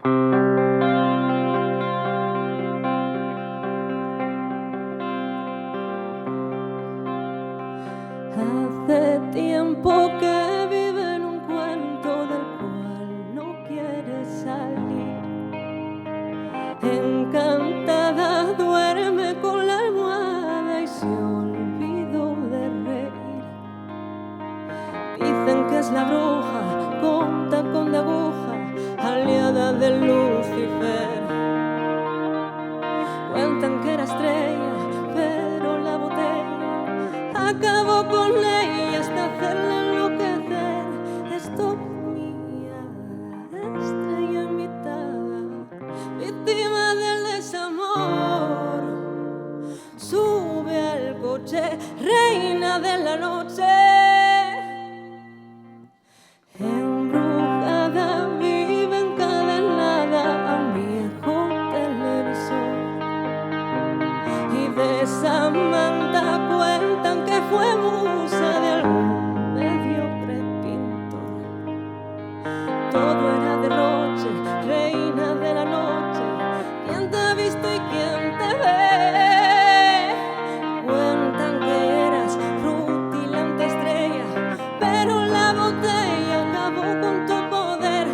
Hace tiempo que vive en un cuento del cual no quiere salir. Encantada duerme con la almohada y se olvidó de reír. Dicen que es la bruja con tacón de aguja, aliada de Lucifer. Cuentan que era estrella, pero la botella acabó con ella hasta hacerla enloquecer. Esto mía, estrella invitada, víctima del desamor. Sube al coche, reina de la noche. Embrujada, vive encadenada a un viejo televisor. Y de Samantha cuentan que fue musa de algún mediocre pintor. Todo era derroche, reina de la noche. ¿Quién te ha visto y quién te ve? Cuentan que eras rutilante estrella, pero la botella acabó con tu poder.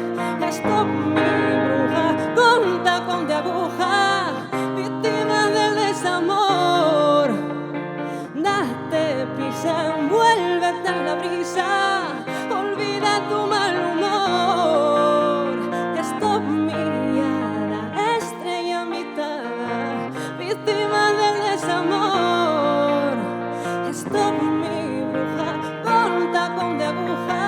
Stop mi bruja con tacón de aguja, víctima del desamor. Date prisa, envuélvete en la brisa, olvida tu mal humor. Stop mi hada, estrella invitada, víctima del desamor. Stop mi bruja con tacón de aguja.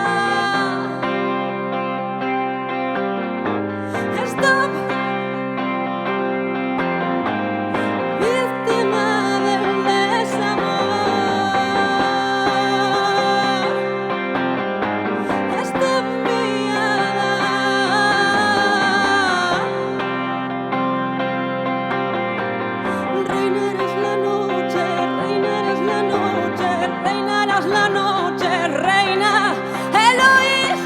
Stop, víctima del desamor. Stop mi hada. Reinarás la noche, reinarás la noche, reinarás la noche, reina Eloís.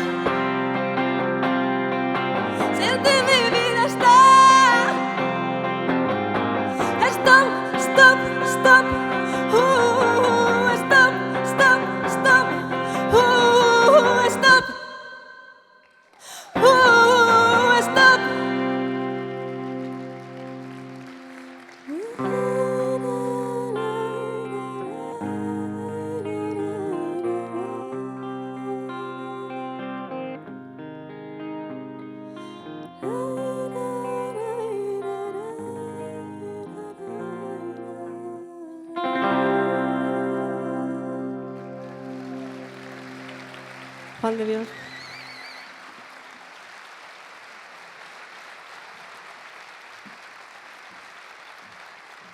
Sin ti mi vida está. Stop, stop, stop. Stop, stop, stop. Stop. Stop. Juan de Dios.